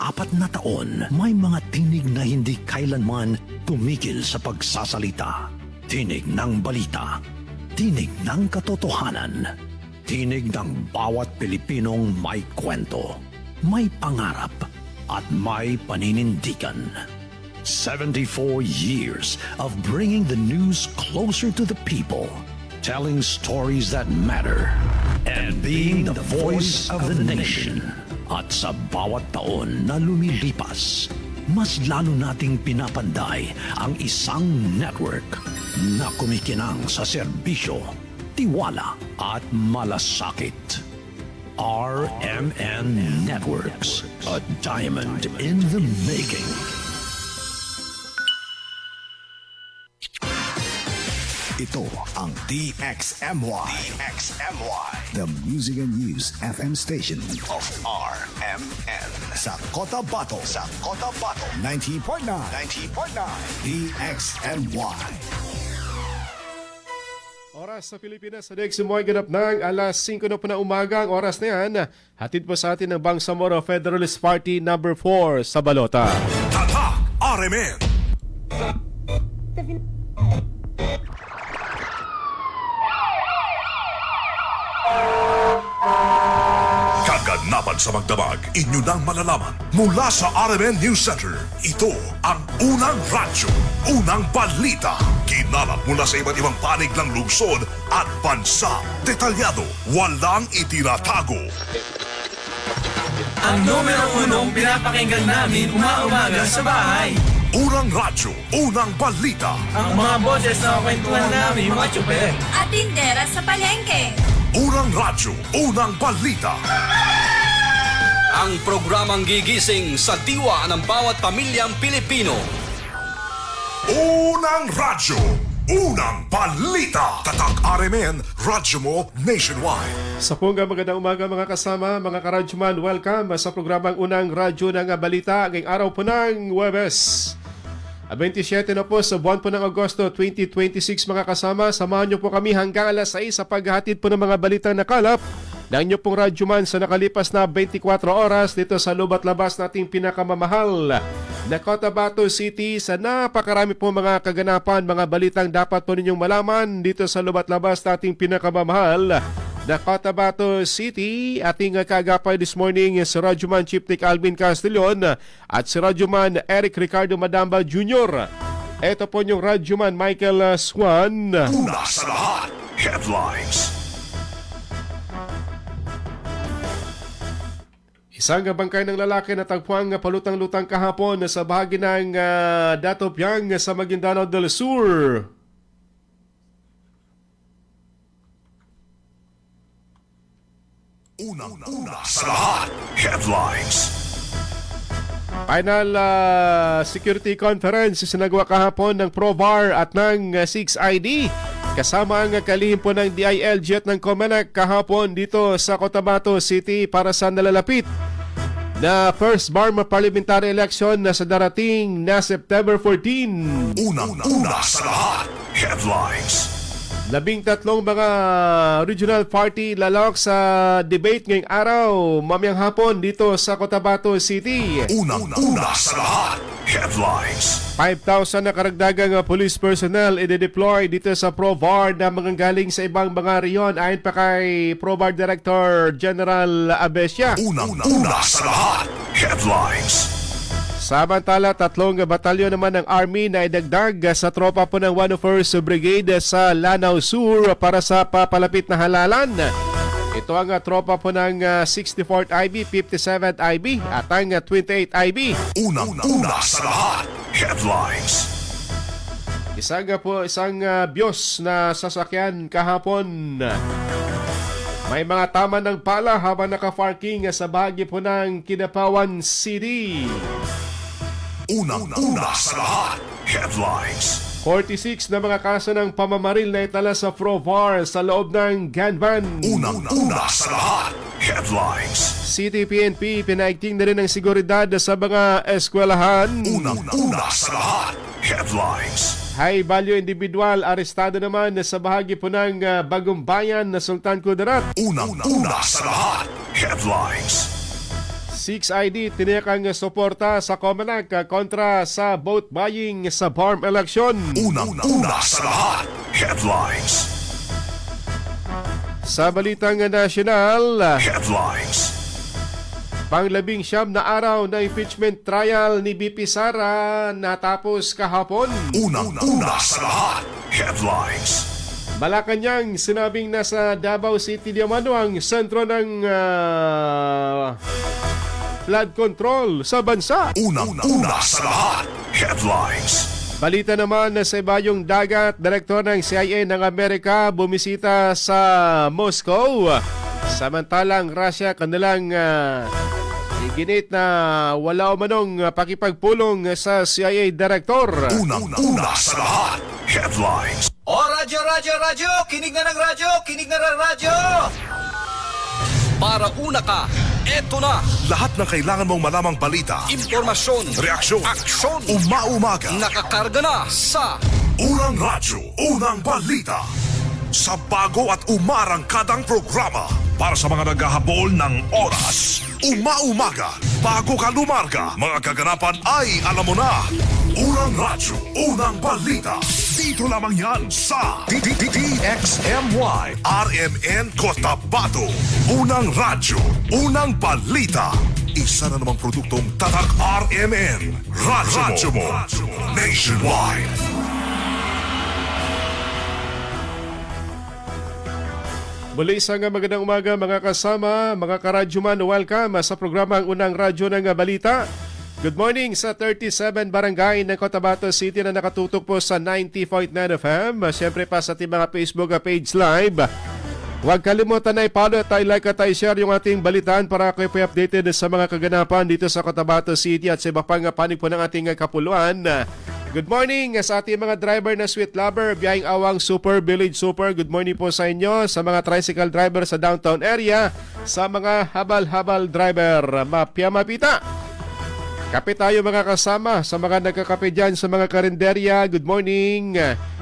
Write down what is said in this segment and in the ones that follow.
4 na taon, may mga tinig na hindi kailanman tumigil sa pagsasalita. Tinig ng balita, tinig ng katotohanan, tinig ng bawat Pilipinong may kwento, may pangarap at may paninindigan. 74 years of bringing the news closer to the people, telling stories that matter, and being the voice of the nation. At sa bawat taon na lumilipas, mas lalo nating pinapanday ang isang network na kumikinang sa serbisyo, tiwala at malasakit. RMN Networks, a diamond in the making. Ito ang DXMY. The Music and News FM station of RMN. Sa Cotabato. 90.9. DXMY. Oras sa Pilipinas sa DXMY ganap ng alas 5 na po na umaga. Ang oras na yan, hatid po sa atin ng Bangsamoro Federalist Party No. 4 sa Balota. Tatak RMN. Kaganapan sa magdamag, inyo nang malalaman mula sa RMN News Center. Ito ang unang radyo, unang balita. Kinalap mula sa iba't ibang panig ng lungsod at bansa. Detalyado, walang itinatago. Ang numero 1 pinapakinggan namin umaga sa bahay. Unang radyo, unang balita. Ang mga boses na kwentuhan namin mga tsuper. At tindera sa palengke. Unang radyo, unang balita. Ang programang gigising sa diwa ng bawat pamilyang Pilipino. Unang radyo, unang balita. Tatak RMN, radyo mo nationwide. Sa pongga magandang umaga mga kasama, mga karadyoman, welcome sa programang Unang Radyo ng Balita ngayong araw po ng Huwebes. 27 na po sa buwan po ng Agosto 2026 mga kasama. Samahan niyo po kami hanggang alas 6 sa paghahatid po ng mga balitang nakalap ng inyo pong radyoman sa nakalipas na 24 oras dito sa lubat labas nating pinakamamahal na Cotabato City. Sa napakarami po mga kaganapan, mga balitang dapat po ninyong malaman dito sa lubat labas nating pinakamamahal na Cotabato City. Ating kagapay this morning si Radyoman Chief Nick Alvin Castillon at si Radyoman Eric Ricardo Madamba Jr. Ito po yung Radyoman Michael Swan. Una sa lahat, headlines. Isang bangkay ng lalaki na tagpuang palutang-lutang kahapon sa bahagi ng Datopiang sa Maguindanao del Sur. Una sa lahat, headlines. Final security conference sinagawa kahapon ng ProVAR at ng 6ID. Kasama ang kalihim po ng DILG at ng COMELEC kahapon dito sa Cotabato City para sa nalalapit na First Barma Parliamentary Election na sa darating na September 14. Una sa lahat, headlines. 13 mga regional party lalawak sa debate ngayong araw mamayang hapon dito sa Cotabato City. Una sa lahat, headlines. 5,000 na karagdagang police personnel i-deploy dito sa ProVAR na mga galing sa ibang mga reyon ayon pa kay ProVAR Director General Abesia. Una sa lahat, headlines. Samantala, 3 batalyon naman ng Army na idagdag sa tropa po ng 101st Brigade sa Lanao Sur para sa papalapit na halalan. Ito ang tropa po ng 64th IB, 57th IB at ang 28th IB. Una sa lahat, headlines. Isang BIOS na sasakyan kahapon. May mga tama ng pala habang naka-parking sa bahagi po ng Kidapawan City. Una sa lahat, headlines. 46 na mga kaso ng pamamaril na itala sa ProVAR sa loob ng Ganban. Una sa lahat, headlines. City PNP pinaigting na rin ang seguridad sa mga eskwelahan. Una sa lahat, headlines. High value individual arestado naman sa bahagi po ng Bagong Bayan na Sultan Kudarat. Una sa lahat, headlines. 6ID tiniyakang suporta sa COMELEC kontra sa vote buying sa farm election. Unang-una sa lahat, headlines. Sa balitang nasyonal, Headlines. pang-19 na araw na impeachment trial ni BP Sara natapos kahapon. Unang-una sa lahat, headlines. Malacanang sinabing nasa Davao City di umano ang sentro ng flood control sa bansa. Unang-una sa lahat, headlines. Balita naman na sa ibayong dagat, direktor ng CIA ng Amerika bumisita sa Moscow. Samantalang Russia kanilang iginit na wala umanong pakipagpulong sa CIA direktor. Unang-una sa lahat, headlines. O radyo, radyo, radyo! Kinig na ng radyo! Kinig na ng radyo! Para una ka, eto na. Lahat ng kailangan mong malamang balita, Impormasyon, reaksyon, aksyon, umaumaga. nakakarga na sa Unang radyo, unang balita. Sa bago at umarangkadang programa para sa mga naghahabol ng oras. Umaumaga, bago ka lumarga, mga kaganapan ay alam mo na. Unang radyo, unang balita. Dito lamang yan sa DXMY RMN Cotabato. Unang radyo, unang balita. Isa na namang produktong Tatak RMN. Radyo mo. Nationwide. Muli isang magandang umaga mga kasama, mga karadyoman, welcome sa programang Unang Radyo ng Balita. Good morning sa 37 barangay ng Cotabato City na nakatutok po sa 90.9 FM. Siyempre pa sa ating mga Facebook page live. Huwag kalimutan na i-follow at i-like at i-share yung ating balitaan para kayo po updated sa mga kaganapan dito sa Cotabato City at sa iba pang panig po ng ating kapuluan. Good morning sa ating mga driver na Sweet Lover, Biyahing Awang Super, Village Super. Good morning po sa inyo, sa mga tricycle driver sa downtown area, sa mga habal-habal driver, mapya mapita. Kape tayo mga kasama, sa mga nagkakape dyan sa mga karinderya, good morning.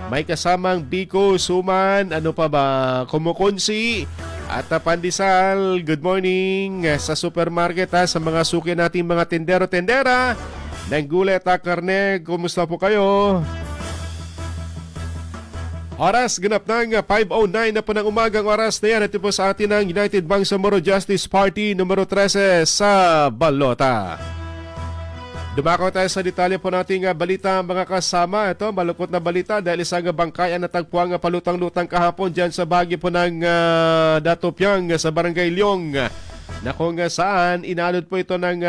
May kasamang Biko, Suman, ano pa ba, Kumukunsi, at Pandesal, good morning. Sa supermarket sa mga suki nating mga tendero-tendera, ng gulay at karne, kumusta po kayo? Oras, ganap ng 5:09 na po ng umagang oras na yan. Ito po sa atin ang United Bangsamoro Justice Party numero 13 sa Balota. Dumako tayo sa detalye po nating balita mga kasama. Ito, malukot na balita dahil isang bangkayan na tagpuang palutang-lutang kahapon dyan sa bahagi po ng Datopiang sa Barangay Leong. Na kung saan inalod po ito ng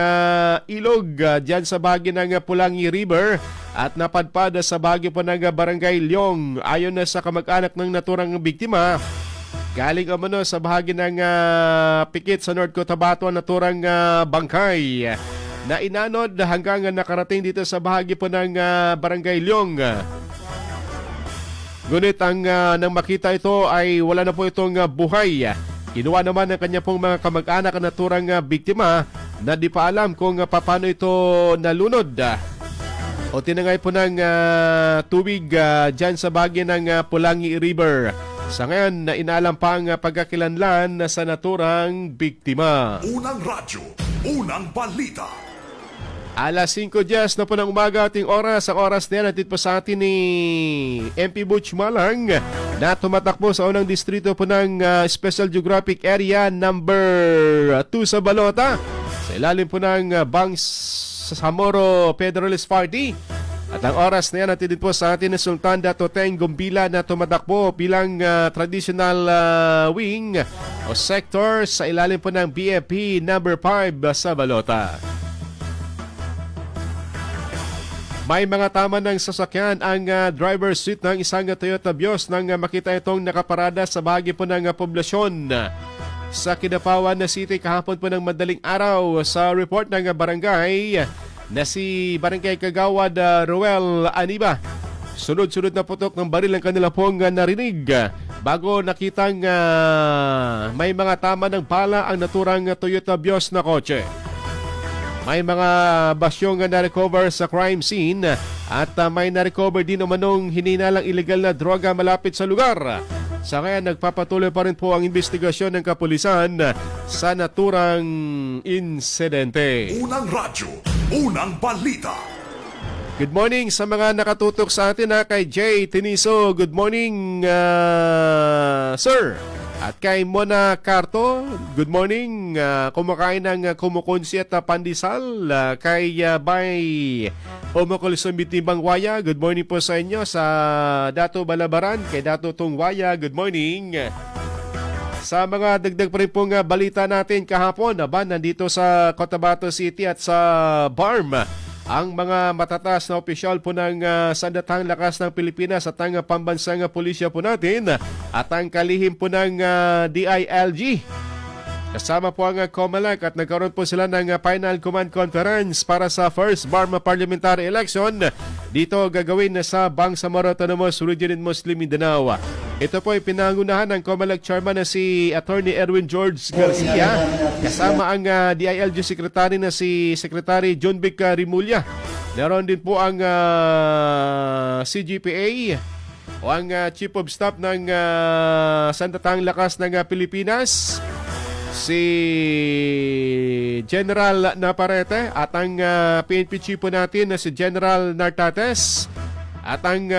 ilog dyan sa bahagi ng Pulangi River at napadpad sa bahagi po ng Barangay Leong. Ayon na sa kamag-anak ng naturang biktima, galing umano sa bahagi ng Pikit sa North Cotabato ang naturang bangkay na inanod hanggang nakarating dito sa bahagi po ng Barangay Leong. Ngunit nang makita ito ay wala na po itong buhay. Kinuha naman ng kanya pong mga kamag-anak ang naturang biktima na di pa alam kung paano ito nalunod o tinangay po ng tubig dyan sa bahagi ng Pulangi River. Sa ngayon na inalam pa ang pagkakilanlan sa naturang biktima. Unang radyo, unang balita. Alas 5:10 na po ng umaga ating oras. Ang oras na yan natin po sa atin ni MP Butch Malang na tumatakbo sa unang distrito po ng Special Geographic Area number 2 sa Balota. Sa ilalim po ng Bangsamoro Federalist Party. At ang oras na yan natin din po sa atin ni Sultan Dato Teng Gumbila na tumatakbo bilang traditional wing o sector sa ilalim po ng BFP number 5 sa Balota. May mga tama ng sasakyan ang driver's seat ng isang Toyota Vios nang makita itong nakaparada sa bahagi po ng poblasyon sa Kidapawan City kahapon po ng madaling araw. Sa report ng barangay na si Barangay Kagawad Roel Aniba, sunod-sunod na putok ng baril ang kanila pong narinig bago nakitang may mga tama ng bala ang naturang Toyota Vios na kotse. May mga basyong na-recover sa crime scene at may na-recover din umanong hininalang illegal na droga malapit sa lugar. Sa kaya nagpapatuloy pa rin po ang investigasyon ng kapulisan sa naturang insidente. Unang radyo, unang balita. Good morning sa mga nakatutok sa atin kay Jay Tiniso. Good morning, sir. At kay Mona Carto, good morning. Kumakain ng kumukunsi at pandesal. Kay Bay Umukol Sumbitibang Waya, good morning po sa inyo. Sa Dato Balabaran, kay Dato Tungwaya, good morning. Sa mga dagdag pa rin pong balita natin kahapon, nandito sa Cotabato City at sa BARM, ang mga matataas na opisyal po ng Sandatahang Lakas ng Pilipinas at ang pambansang pulisya po natin at ang kalihim po ng DILG. Kasama po ang COMELEC at nagkaroon po sila ng Final Command Conference para sa first Burma Parliamentary Election. Dito gagawin sa Bangsamoro Autonomous Region in Muslim Mindanao. Ito po ay pinangunahan ng COMELEC Chairman na si Attorney Erwin George Garcia. Kasama ang DILG Secretary na si Secretary John Vic Rimulya. Naroon din po ang CGPA o ang Chief of Staff ng Sandatahang Lakas ng Pilipinas, si General Naparete at ang PNP Chief po natin na si General Nartates at ang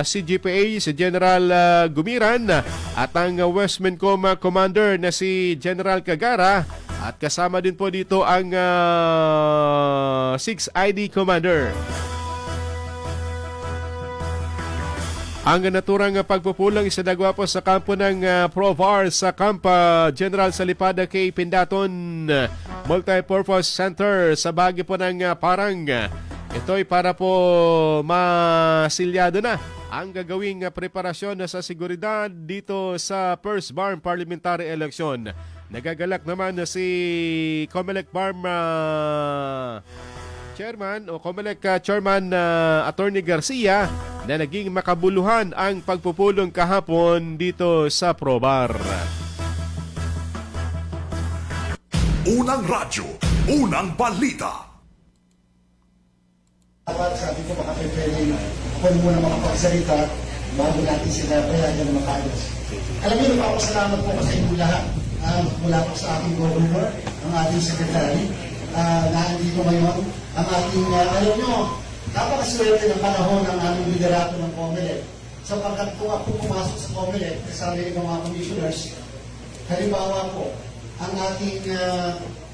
CGPA si General Gumiran at ang Westmencom Commander na si General Cagara at kasama din po dito ang 6ID Commander. Ang naturang pagpupulang isinagawa po sa kampo ng Provar sa Camp General Salipada kay Pindaton Multipurpose Center sa bahagi po ng Parang. Ito ay para po masilyado na ang gagawing preparasyon sa seguridad dito sa First BARM Parliamentary Election. Nagagalak naman na si COMELEC BARM Chairman o COMELEC Chairman Attorney Garcia na naging makabuluhan ang pagpupulong kahapon dito sa Probar. Unang radyo, unang balita. Sabi ko baka pwede ako muna makapagsalita bago natin sila payagan na makayos. Alam niyo, nagpapasalamat po sa inyo lahat. Mula po sa ating governor, ang ating secretary, na andito ngayon, ang ating, alam nyo, napakaswerte ng panahon ng aming liderato ng COMELEC. Sapagkat kung ako pumasok sa COMELEC, kasama ng mga commissioners, halimbawa po, ang ating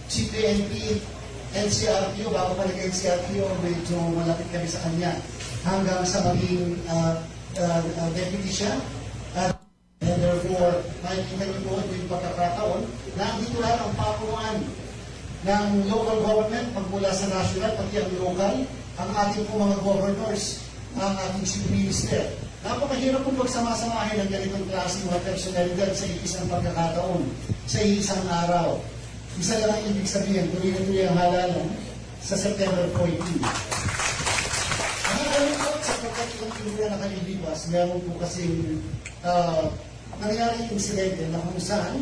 CPNP, NCRPO, bago pa nag-NCRPO, medyo malapit kami sa kanya, hanggang sa maging deputy siya. And therefore, nakikita niyo po yung pagkakataon na andito lahat ang pakuan ng local government, magmula sa national, pati ang local, ang ating po mga governors, ang ating chief minister. Napakahirap pong pagsama-samahin ang ganitong klase mga personalidad sa isang pagkakataon, sa isang araw. Isa lang ang ibig sabihin, tuloy-tuloy ang halalan sa September 14. Ang nakalungkot sa pagkakitang na nakalilipas, meron po kasing nangyaring insidente na kung saan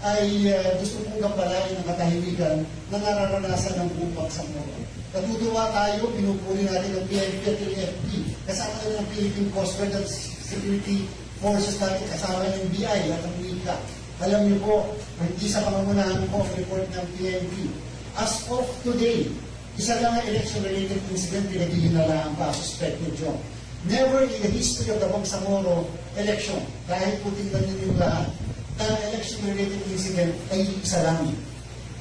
ay gusto pong kapalain ng katahimikan na nararanasan ng buong Bangsamoro. Natutuwa tayo, pinupuri natin ang PNP at PNP, kasama na ng Philippine Coast Guard at Security Forces natin, kasama ng BI at ang WICA. Alam niyo po, hindi sa pangamunahan po ang report ng PNP. As of today, isa lang ang election-related incident pinaghihinalahan pa, suspected job. Never in the history of the Bangsamoro election, kahit po tingnan niyo lahat, ang election-related incident ay isa lang.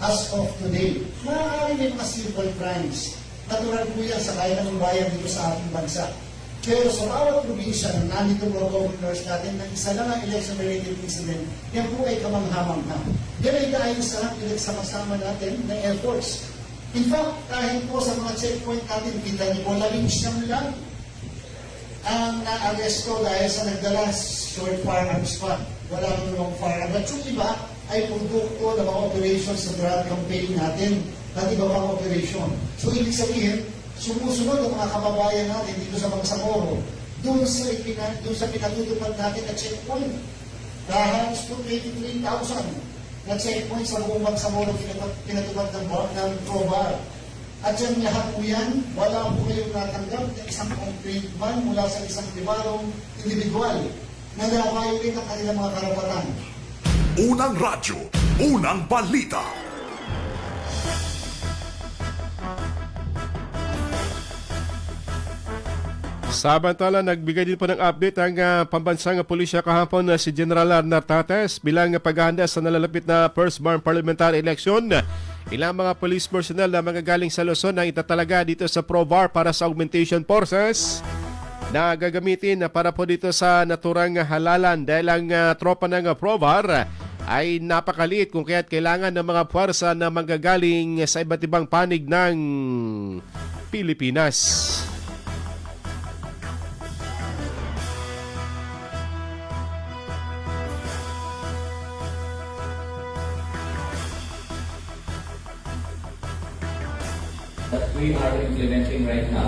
As of today, maaari may mga simple crimes. Natural po yan sa kaya ng bayan dito sa ating bansa. Pero sa bawat probinsya na nandito mga governors natin na isa lang ang election-related incident, yan po ay kamanghamang na. Yan ay dahil sa pinagsama-sama natin na efforts. In fact, kahit po sa mga checkpoint natin, kita niyo po, 11 lang ang na-aresto dahil sa nagdala short firearms pa. Wala nang firearms. At yung iba ay produkto ng mga operations sa drug campaign natin at iba pang operation. So, ibig sabihin, sumusunod ang mga kababayan natin dito sa Bangsamoro doon sa pinatutupad natin na checkpoint. Dahil po 23,000 na checkpoint sa buong Bangsamoro pinatupad ng Probar. At yan lahat po yan, wala po kayong natanggap na isang complaint man mula sa isang pribadong individual. na na-violate ang kanilang mga karapatan. Unang radyo, unang balita. Samantala, nagbigay din po ng update ang pambansang pulisya kahapon na si General Nartates bilang paghahanda sa nalalapit na First Barn Parliamentary Election. Ilang mga police personnel na magagaling sa Luzon ang itatalaga dito sa ProVAR para sa augmentation forces na gagamitin para po dito sa naturang halalan dahil ang tropa ng ProVAR ay napakaliit kung kaya't kailangan ng mga puwersa na manggagaling sa iba't ibang panig ng Pilipinas. that we are implementing right now.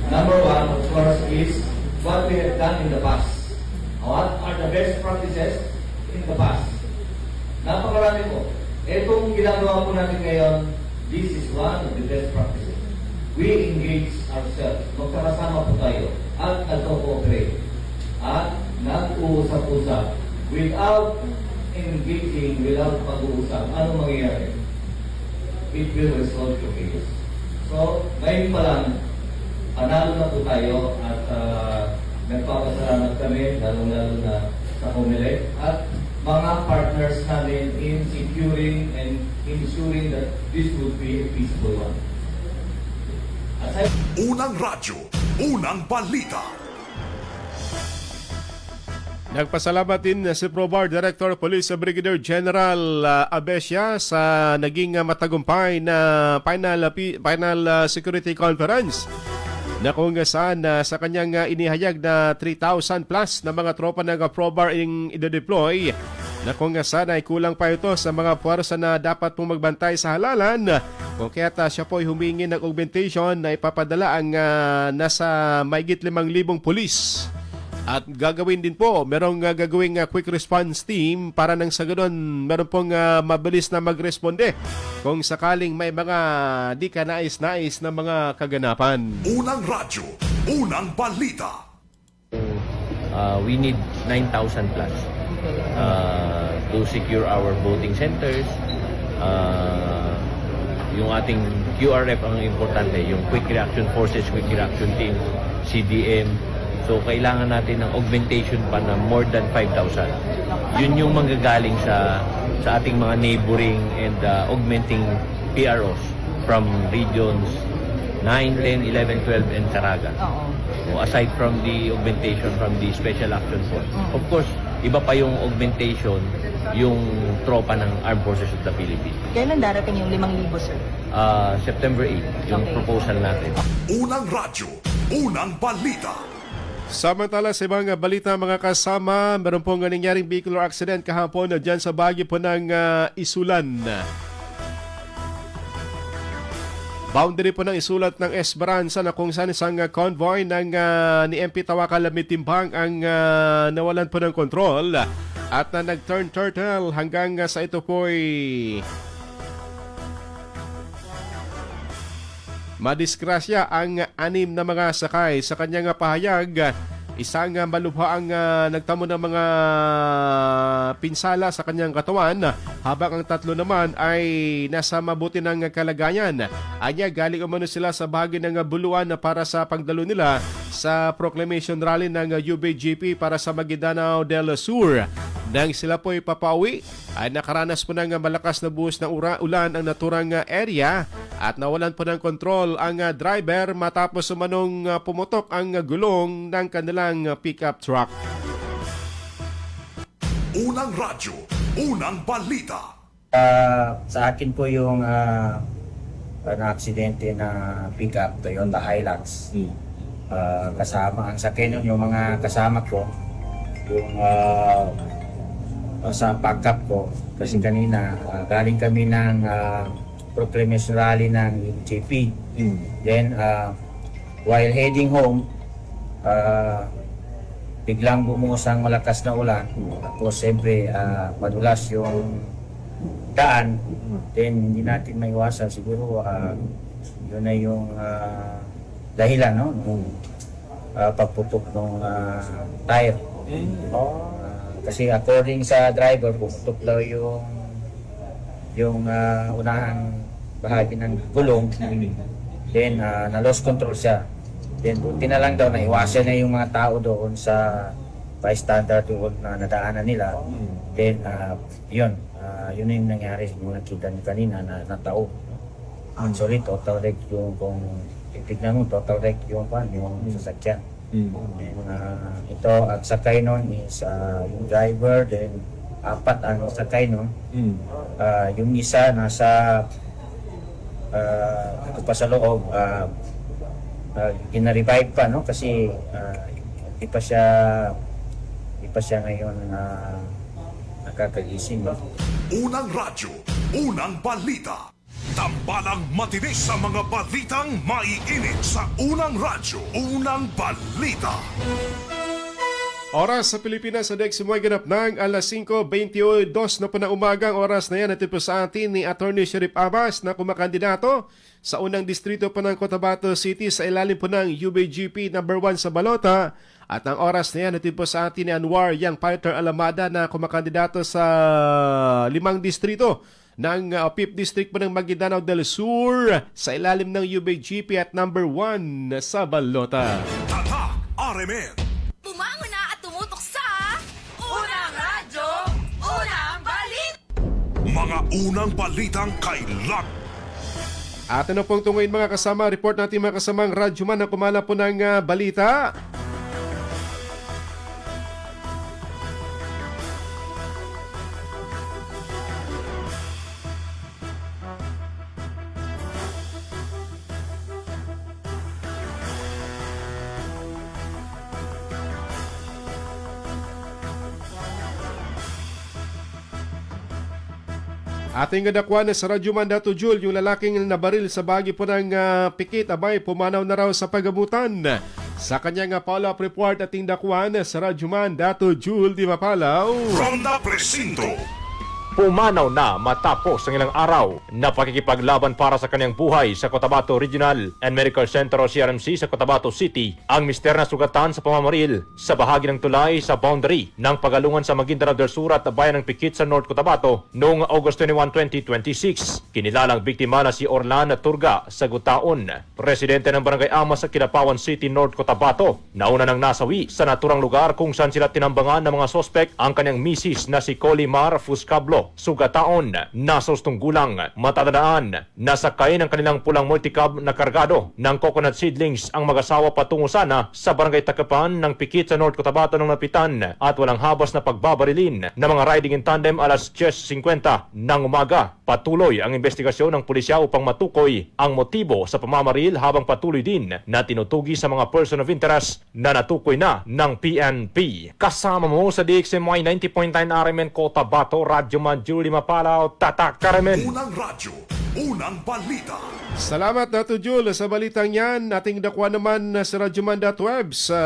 Number one, of course, is what we have done in the past. What are the best practices in the past? Napakarami po. Itong ginagawa po natin ngayon, this is one of the best practices. We engage ourselves. Magkakasama po tayo at nag-cooperate at nag-uusap-usap without engaging, without pag-uusap. Ano mangyayari? It will result to chaos. So, ngayon pa lang, panalo na po tayo at nagpapasalamat kami, lalo-lalo na sa Comelec at mga partners namin in securing and ensuring that this would be a peaceful one. Aside Unang radyo, unang balita. Nagpasalamat din si ProVAR Director Police Brigadier General Abesia sa naging matagumpay na final security conference na kung saan sa kanyang inihayag na 3,000 plus na mga tropa ng ProVAR ang i-deploy na kung saan ay kulang pa ito sa mga puwersa na dapat pong magbantay sa halalan. Kung kaya't siya po ay humingi ng augmentation na ipapadala ang nasa mahigit 5,000 pulis. At gagawin din po, merong gagawing quick response team para nang sa ganun, meron pong mabilis na magresponde kung sakaling may mga di ka nais-nais na mga kaganapan. Unang radyo, unang balita. We need 9,000 plus to secure our voting centers. Yung ating QRF ang importante, yung Quick Reaction Forces, Quick Reaction Team, CDM. So, kailangan natin ng augmentation pa na more than 5,000. Yun yung manggagaling sa ating mga neighboring and augmenting PROs from regions 9, 10, 11, 12, and Caraga. So, aside from the augmentation from the Special Action Force. Of course, iba pa yung augmentation, yung tropa ng Armed Forces of the Philippines. Kailan darating yung 5,000, sir? September 8, yung proposal natin. Unang radyo, unang balita. Samantala sa mga balita mga kasama, meron pong nangyaring vehicular accident kahapon dyan sa bahagi po ng Isulan. Boundary po ng isulat ng Esperanza na kung saan isang convoy ng ni MP Tawakal Mitimbang ang nawalan po ng kontrol at nag-turn turtle hanggang sa ito po'y madisgrasya ang 6 na mga sakay. Sa kanyang pahayag, isang malubha ang nagtamo ng mga pinsala sa kanyang katawan habang ang 3 naman ay nasa mabuti ng kalagayan. Anya, galing umano sila sa bahagi ng Buluan para sa pagdalo nila sa proclamation rally ng UBGP para sa Maguindanao del Sur. Nang sila po ipapauwi, ay nakaranas po ng malakas na buhos ng ulan ang naturang area at nawalan po ng kontrol ang driver matapos umanong pumutok ang gulong ng kanilang pickup truck. Unang radyo, unang balita. Sa akin po yung na-aksidente na pickup Toyota Hilux. Kasama ang sakyan yung mga kasama ko, yung sa backup ko kasi kanina galing kami ng proclamation rally ng JP. Then while heading home, biglang bumuhos ang malakas na ulan. Tapos siyempre madulas yung daan. Then hindi natin maiwasan siguro yun na yung dahilan, no? Pagputok ng tire. Kasi according sa driver, pumutok daw yung unahang bahagi ng gulong. Then na-lost control siya. Then buti na lang daw na iwasan na yung mga tao doon sa bystander doon na nadaanan nila. Then yun yung nangyari yung nakita niyo kanina na natao. Actually, total wreck yung kung titignan mo, total wreck yung sasakyan. And, ito, at sakay nun is yung driver, then 4 ang sakay nun. Yung isa nasa ito pa sa loob, gina-revive pa, no? Kasi hindi pa siya ngayon nakakagising. No? Unang radyo, unang balita. Tambalang matinis sa mga balitang maiinit sa unang radyo, unang balita. Oras sa Pilipinas sa Dex Simoy ganap ng alas 5:22 na po na umagang oras na yan. Natin po sa atin ni Attorney Sheriff Abbas na kumakandidato sa unang distrito po ng Cotabato City sa ilalim po ng UBGP number 1 sa Balota. At ang oras na yan, natin po sa atin ni Anwar Young Fighter Alamada na kumakandidato sa 5 distrito ng 5th District po ng Maguindanao del Sur sa ilalim ng UBGP at number 1 sa Balota. Tatak RMN. Bumangon na at tumutok sa Unang Radyo, Unang Balit! Mga unang balitang kailangan. At ano pong tunguin mga kasama, report natin mga kasamang radyoman na kumala po ng balita. Ating gadakwan sa Radyo Mandato Jul, yung lalaking nabaril sa bahagi po ng pikit, abay pumanaw na raw sa pagamutan. Sa kanyang follow-up report ating dakwan sa Radyo Mandato Jul, di mapalaw. From the Presinto. Pumanaw na matapos ang ilang araw na pakikipaglaban para sa kanyang buhay sa Cotabato Regional and Medical Center o CRMC sa Cotabato City ang mister na sugatan sa pamamaril sa bahagi ng tulay sa boundary ng pagalungan sa Maguindanao del Sur at bayan ng Pikit sa North Cotabato noong August 21, 2026. Kinilalang biktima na si Orlan Turga sa Gutaon, residente ng Barangay Amas sa Kidapawan City, North Cotabato. Nauna nang nasawi sa naturang lugar kung saan sila tinambangan ng mga sospek ang kanyang misis na si Colimar Fuscablo. Sugataon, nasa 8 gulang, matatandaan, nasakay ng kanilang pulang multicab na kargado ng coconut seedlings ang mag-asawa patungo sana sa barangay Takapan ng Pikit sa North Cotabato ng napitan at walang habas na pagbabarilin ng mga riding in tandem alas 10:50 ng umaga. Patuloy ang investigasyon ng pulisya upang matukoy ang motibo sa pamamaril habang patuloy din na tinutugi sa mga person of interest na natukoy na ng PNP. Kasama mo sa DXMY 90.9 RMN Cotabato, Radyo Julie Mapalaw, Tatak Karamen. Unang radyo, unang balita. Salamat Dato Jul sa balitang yan. Ating dakwa naman sa Radyo Mandat.web sa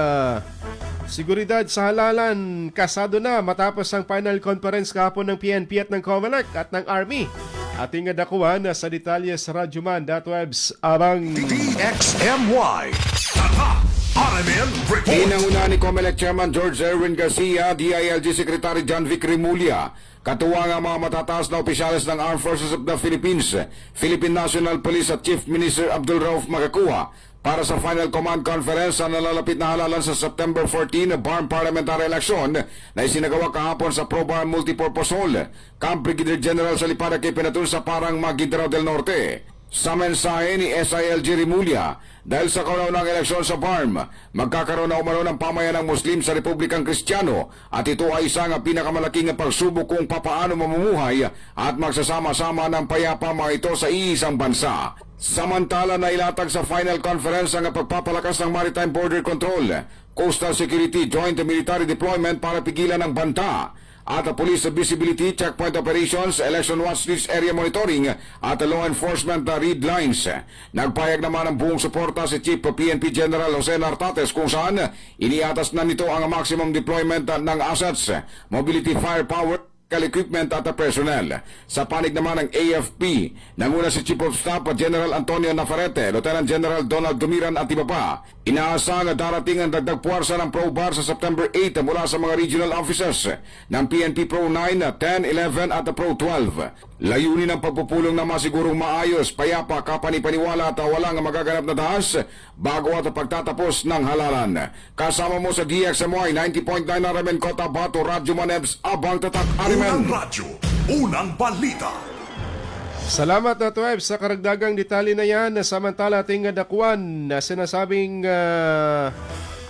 seguridad sa halalan. Kasado na matapos ang final conference kahapon ng PNP at ng COMELEC at ng Army. Ating dakuan sa detalye sa Radyo Mandat.web abang DXMY. Tatak RMN Report. Inanguna ni COMELEC Chairman George Erwin Garcia, DILG Secretary John Vic Rimulya, katuwang ang mga matataas na opisyalis ng Armed Forces of the Philippines, Philippine National Police at Chief Minister Abdul Rauf Magakuha para sa Final Command Conference sa nalalapit na halalan sa September 14 na BARM Parliamentary Election na isinagawa kahapon sa Pro-BARM Multipurpose Hall, Camp Brigadier General Salipara K. Pinatun sa Parang Maguindanao del Norte. Sa mensahe ni SILG Rimulya, dahil sa kauna-unang eleksyon sa BARM, magkakaroon na umano ng pamayanang Muslim sa Republikang Kristiyano at ito ay isang pinakamalaking pagsubok kung papaano mamumuhay at magsasama-sama ng payapa mga ito sa iisang bansa. Samantala na ilatag sa final conference ang pagpapalakas ng Maritime Border Control, Coastal Security Joint Military Deployment para pigilan ang banta, at police visibility, checkpoint operations, election watch list area monitoring at law enforcement read lines. Nagpayag naman ng buong suporta si Chief PNP General Jose Nartates kung saan iniatas na nito ang maximum deployment ng assets, mobility firepower equipment at personnel. Sa panig naman ng AFP, nanguna si Chief of Staff General Antonio Navarrete, Lieutenant General Donald Dumiran at iba pa. Inaasahan na darating ang dagdag puwersa ng ProBAR sa September 8 mula sa mga regional offices ng PNP Pro 9, 10, 11 at Pro 12. Layunin ng pagpupulong na masigurong maayos, payapa, kapanipaniwala at walang magaganap na dahas bago at pagtatapos ng halalan. Kasama mo sa DXMY 90.9 RMN Cotabato, Radyo Manebs, Abang Tatak Arimen. Unang radyo, unang balita. Salamat na Web sa karagdagang detalye na yan. Samantala ating dakuan na sinasabing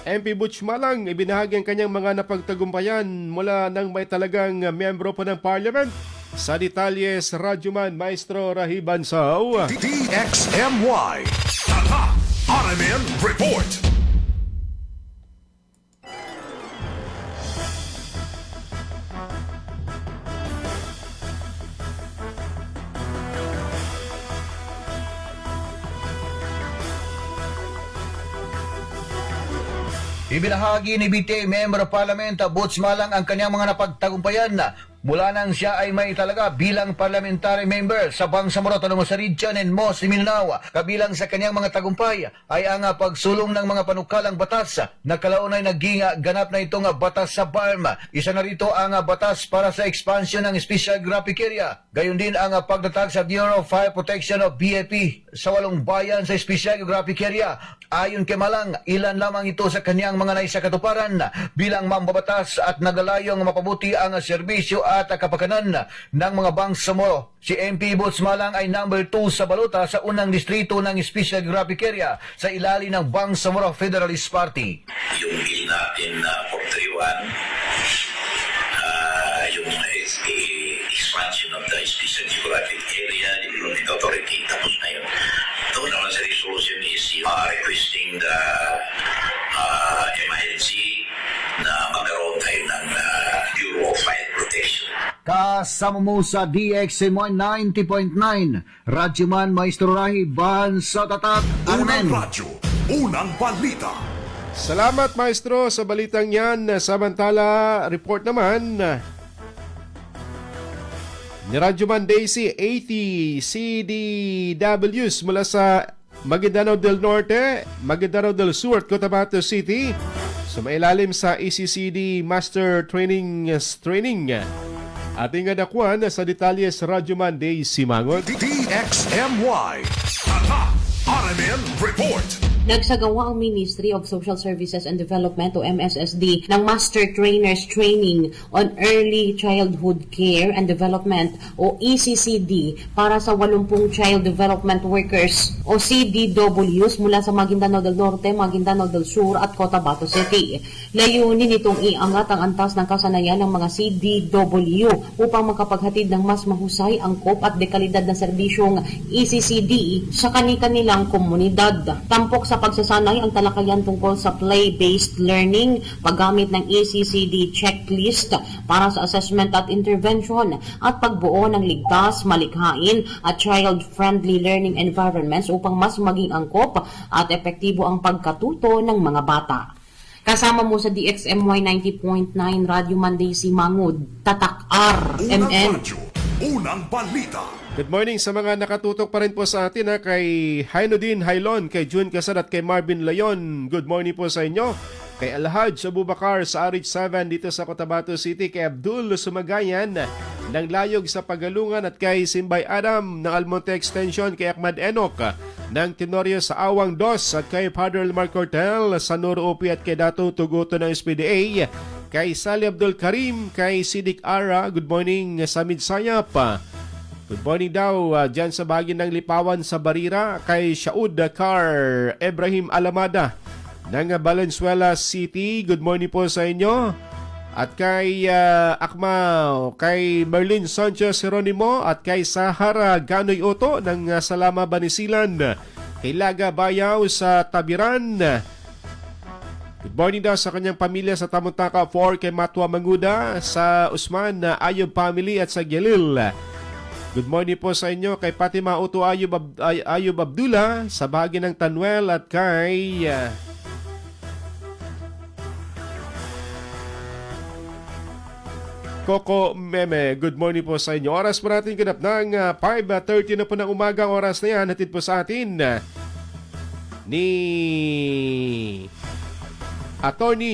MP Butch Malang ibinahagi ang kanyang mga napagtagumpayan mula ng may talagang miyembro po ng Parliament. Sa detalye sa Radyoman Maestro Rahi Bansao. DXMY Tatak RMN Report. Ibinahagi ni BTA Member of Parliament Butch Malang ang kanyang mga napagtagumpayan mula nang siya ay may talaga bilang parliamentary member sa Bangsamoro, Tanong sa Region and Mos Mindanao. Kabilang sa kanyang mga tagumpay ay ang pagsulong ng mga panukalang batas na kalaunay naging ganap na itong batas sa BARM. Isa na rito ang batas para sa expansion ng Special Geographic Area. Gayon din ang pagtatag sa Bureau of Fire Protection of BFP sa 8 bayan sa Special Geographic Area. Ayon kay Malang, ilan lamang ito sa kanyang mga naisakatuparan bilang mambabatas at nagalayong mapabuti ang serbisyo at kapakanan ng mga Bangsamoro. Si MP Butch Malang ay number 2 sa balota sa unang distrito ng Special Geographic Area sa ilalim ng Bangsamoro Federalist Party. Yung bill natin na 431, yung expansion of the Special Geographic Area Development Authority, tapos na yun. Ito naman sa resolution is requesting the MILG na magkaroon tayo ng Bureau of Fire Protection. Kasama mo sa DXMY 90.9, Radyoman Maestro Rahi Bansao Tatak Arimen. Unang radyo, unang balita. Salamat Maestro sa balitang yan. Samantala, report naman ni Radyoman Daisy, 80 CDWs mula sa Maguindanao del Norte, Maguindanao del Sur at Cotabato City. Sumailalim sa ECCD Master Training. Ating adakuan sa detalye sa Radyoman Daisy Mangot. DXMY Tatak RMN Report. Nagsagawa ang Ministry of Social Services and Development o MSSD ng Master Trainers Training on Early Childhood Care and Development o ECCD para sa 80 Child Development Workers o CDWs mula sa Maguindanao del Norte, Maguindanao del Sur at Cotabato City. Layunin itong iangat ang antas ng kasanayan ng mga CDW upang makapaghatid ng mas mahusay, angkop at dekalidad na serbisyong ECCD sa kani-kanilang komunidad. Tampok sa pagsasanay ang talakayan tungkol sa play-based learning, paggamit ng ECCD checklist para sa assessment at intervention, at pagbuo ng ligtas, malikhain at child-friendly learning environments upang mas maging angkop at epektibo ang pagkatuto ng mga bata. Kasama mo sa DXMY 90.9 Radio Monday si Mangud, Tatak RMN. Unang radyo, unang balita. Good morning sa mga nakatutok pa rin po sa atin kay Hainudin Hailon, kay June Casar at kay Marvin Layon. Good morning po sa inyo. Kay Alhaj Abubakar sa RH7 dito sa Cotabato City, kay Abdul Sumagayan ng Layog sa Pagalungan at kay Simbay Adam ng Almonte Extension, kay Ahmad Enoch ng Tenorio sa Awang Dos at kay Father Mark Cortel sa Nurupi at kay Dato Tuguto ng SPDA, kay Sally Abdul Karim, kay Sidik Ara. Good morning sa Midsayap. Good morning daw dyan sa bahagi ng Lipawan sa Barira, kay Shaud Dakar Ibrahim Alamada ng Valenzuela City. Good morning po sa inyo. At kay Akmao, kay Merlin Sanchez Jeronimo at kay Sahara Ganoy Oto ng Salama Banisilan, kay Laga Bayaw sa Tabiran. Good morning daw sa kanyang pamilya sa Tamuntaka 4, kay Matwa Manguda sa Usman Ayob Family at sa Gilil. Good morning po sa inyo kay Fatima Uto Ayub Abdullah sa bahagi ng Tanuel at kay Coco Meme, good morning po sa inyo. Oras po natin ganap ng 5:30 na po ng umaga. Oras na yan, hatid po sa atin ni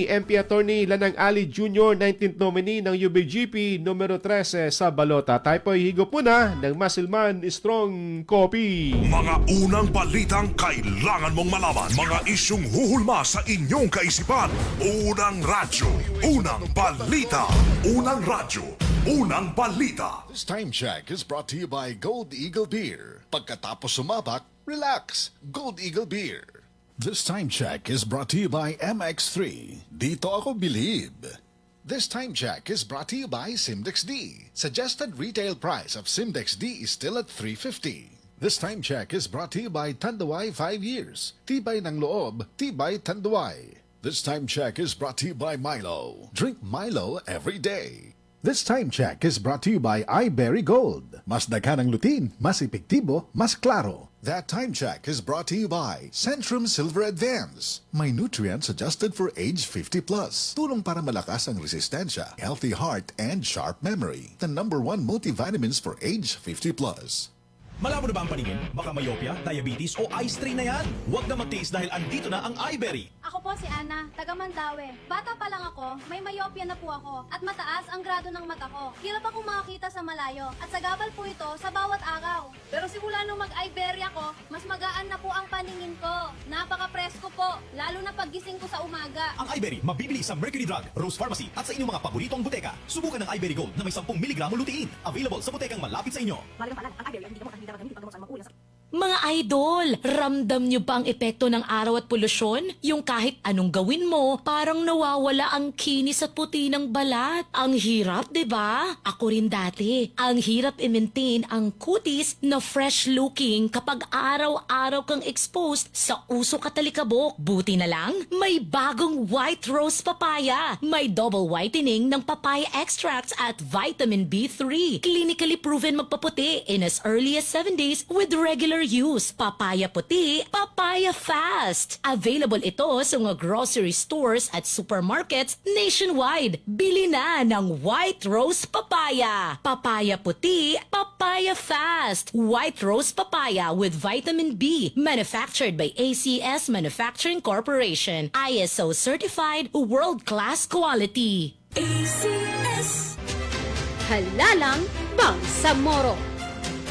MP Attorney Lanang Ali Jr., 19th nominee ng UBGP numero 13 sa balota. Tayo po higo po na ng Masilman Strong Coffee. Mga unang balitang kailangan mong malaman. Mga isyung huhulma sa inyong kaisipan. Unang radyo, unang balita. Unang radyo, unang balita. This time check is brought to you by Gold Eagle Beer. Pagkatapos sumabak, relax. Gold Eagle Beer. This time check is brought to you by MX3. Dito ako believe. This time check is brought to you by Simdex D. Suggested retail price of Simdex D is still at $3.50. This time check is brought to you by Tanduay 5 years. Tibay ng loob, tibay Tanduay. This time check is brought to you by Milo. Drink Milo every day. This time check is brought to you by iBerry Gold. Mas daghan ang lutin, mas epektibo, mas klaro. That time check is brought to you by Centrum Silver Advance. May nutrients adjusted for age 50 plus. Tulong para malakas ang resistensya, healthy heart, and sharp memory. The #1 multivitamins for age 50 plus. Malabo na ba ang paningin? Baka myopia, diabetes o eye strain na yan? Huwag na magtiis dahil andito na ang iBerry. Ako po si Ana, taga Mandaue. Bata pa lang ako, may myopia na po ako at mataas ang grado ng mata ko. Hirap akong makakita sa malayo at sagabal po ito sa bawat araw. Pero simula nung mag-iBerry ako, mas magaan na po ang paningin ko. Napaka-presko po, lalo na paggising ko sa umaga. Ang iBerry mabibili sa Mercury Drug, Rose Pharmacy at sa inyong mga paboritong buteka. Subukan ng iBerry Gold na may 10 mg lutein. Available sa butekang malapit sa inyo. Mga idol, ramdam nyo ba ang epekto ng araw at polusyon? Yung kahit anong gawin mo, parang nawawala ang kinis at puti ng balat. Ang hirap, 'di ba? Ako rin dati. Ang hirap i-maintain ang kutis na fresh looking kapag araw-araw kang exposed sa usok at talikabok. Buti na lang, may bagong White Rose Papaya. May double whitening ng papaya extracts at vitamin B3. Clinically proven magpaputi in as early as 7 days with regular use. Papaya puti, papaya fast. Available ito sa mga grocery stores at supermarkets nationwide. Bili na ng White Rose Papaya. Papaya puti, papaya fast. White Rose Papaya with vitamin B. Manufactured by ACS Manufacturing Corporation. ISO certified world-class quality. ACS. Halalang Bangsamoro.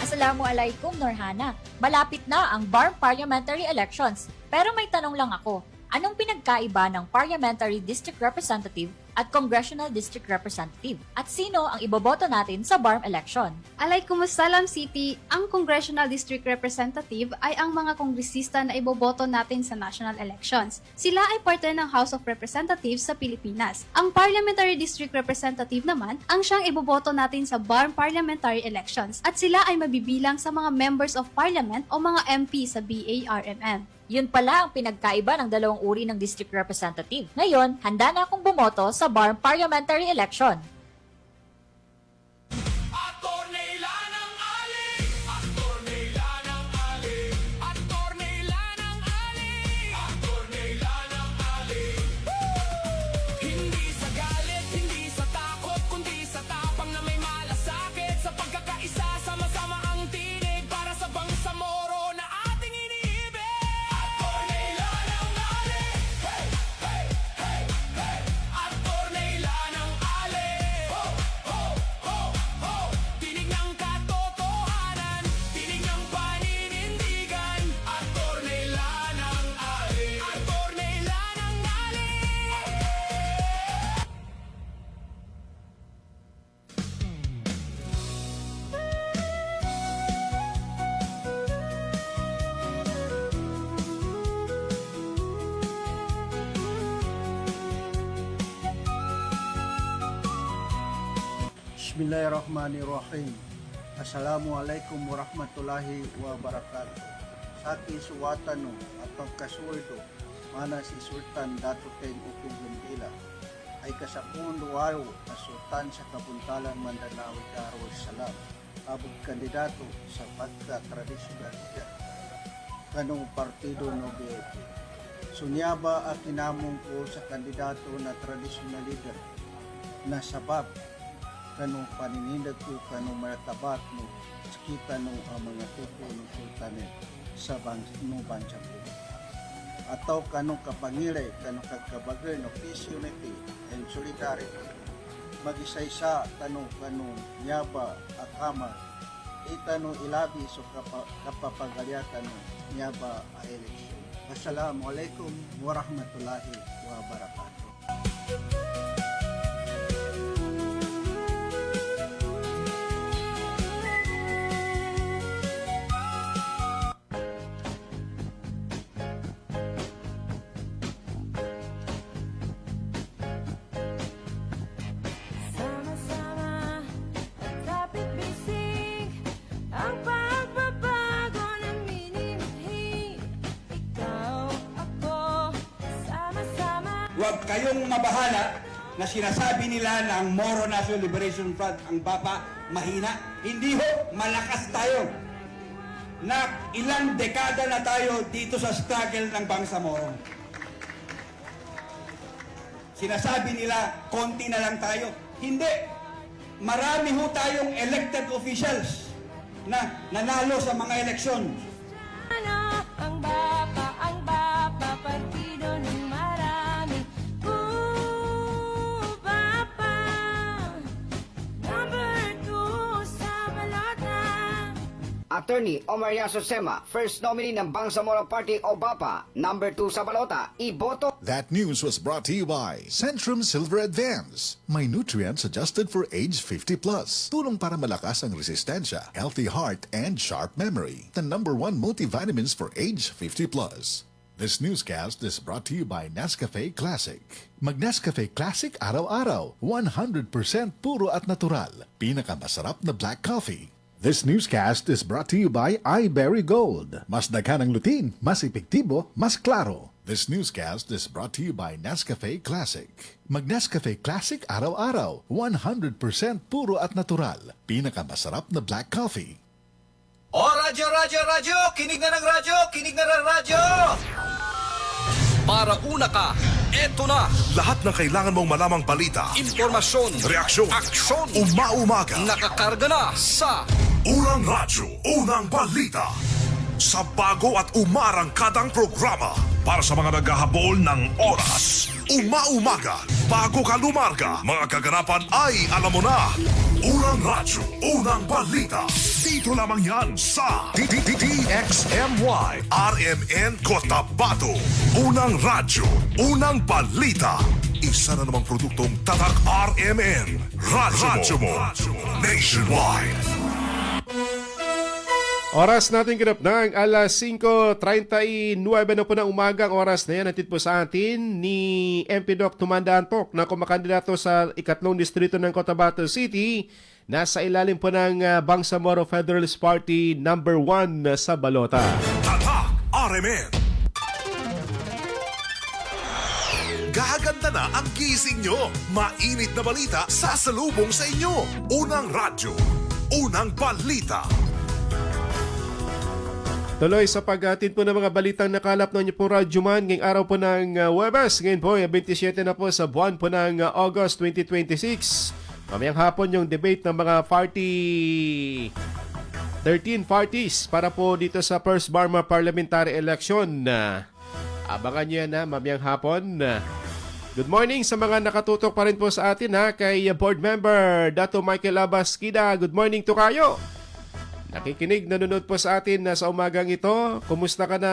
Assalamualaikum, Norhana. Malapit na ang BARM parliamentary elections. Pero may tanong lang ako. Anong pinagkaiba ng Parliamentary District Representative at Congressional District Representative? At sino ang iboboto natin sa BARM election? Alaykumussalam City, ang Congressional District Representative ay ang mga kongresista na iboboto natin sa national elections. Sila ay parte ng House of Representatives sa Pilipinas. Ang Parliamentary District Representative naman ang siyang iboboto natin sa BARM parliamentary elections at sila ay mabibilang sa mga members of parliament o mga MP sa BARMM. Yun pala ang pinagkaiba ng dalawang uri ng district representative. Ngayon, handa na akong bumoto sa BARM parliamentary election. Bismillahirrahmanirrahim. Assalamualaikum warahmatullahi wabarakatuh. Sa aking suwatan at pagkasuldo, mana si Sultan Dato Teng Upong Gundila ay kasapong duwaro na Sultan sa Kabuntalan Mandanao Darussalam, abog kandidato sa pagka-tradisyonal kanong partido no BFP. Sunyaba at kinamong ko sa kandidato na tradisyonal leader na sabab kanong paninindag ko kanong maratabat no kita no ang mga tupo ng sultanet sa bansang ko. Ataw kanong kapangilay kanong kagkabagan no peace, unity and solidarity. Mag-isa-isa tanong nyaba akama itanong ilabi so kapapagalyatan no nyaba a eleksyon. Assalamualaikum warahmatullahi wabarakatuh. Huwag kayong mabahala na sinasabi nila na ang Moro National Liberation Front, ang BAPA, mahina. Hindi ho, malakas tayo. Na ilang dekada na tayo dito sa struggle ng Bangsamoro. Sinasabi nila, konti na lang tayo. Hindi. Marami ho tayong elected officials na nanalo sa mga eleksyon. Ang BAPA, partido ng marami. BAPA, number 2 sa balota. Attorney Omar Yasosema, first nominee ng Bangsamoro Party o BAPA, number 2 sa balota, iboto. That news was brought to you by Centrum Silver Advance. May nutrients adjusted for age 50 plus. Tulong para malakas ang resistensya, healthy heart, and sharp memory. The #1 multivitamins for age 50 plus. This newscast is brought to you by Nescafe Classic. Mag-Nescafe Classic araw-araw. 100% puro at natural. Pinakamasarap na black coffee. This newscast is brought to you by iBerry Gold. Mas daghan ang lutin, mas epektibo, mas klaro. This newscast is brought to you by Nescafe Classic. Mag-Nescafe Classic araw-araw. 100% puro at natural. Pinakamasarap na black coffee. O radyo, kinig na ng radyo! Para una ka, eto na. Lahat ng kailangan mong malamang balita, Impormasyon, reaksyon, aksyon, umaumaga, nakakarga na sa Unang Radyo, Unang Balita. Sa bago at umarangkadang programa para sa mga naghahabol ng oras. Umaumaga, bago ka lumarga, mga kaganapan ay alam mo na. Unang Radyo, Unang Balita. Dito lamang yan sa DXMY RMN Cotabato. Unang Radyo, Unang Balita. Isa na namang produktong Tatak RMN. Radyo mo. Nationwide. Oras natin ganap ng alas 5:39 na po ng umaga. Ang oras na yan, natid po sa atin ni MP Doc Tumanda Antok na kumakandidato sa ikatlong distrito ng Cotabato City. Nasa ilalim po ng Bangsamoro Federalist Party number 1 sa balota. Tatak RMN. Gaganda na ang gising nyo. Mainit na balita sasalubong sa inyo. Unang Radyo, Unang Balita. Tuloy sa paghatid po ng mga balitang nakalap ng inyo po Radyo Man ngayong araw po ng Huwebes. Ngayon po, 27 na po sa buwan po ng August 2026. Mamayang hapon yung debate ng mga 13 parties para po dito sa First Burma Parliamentary Election. Abangan nyo yan na mamayang hapon. Good morning sa mga nakatutok pa rin po sa atin kay Board Member Dato Michael Abaskida. Good morning to kayo. Nakikinig, nanonood po sa atin sa umagang ito. Kumusta ka na,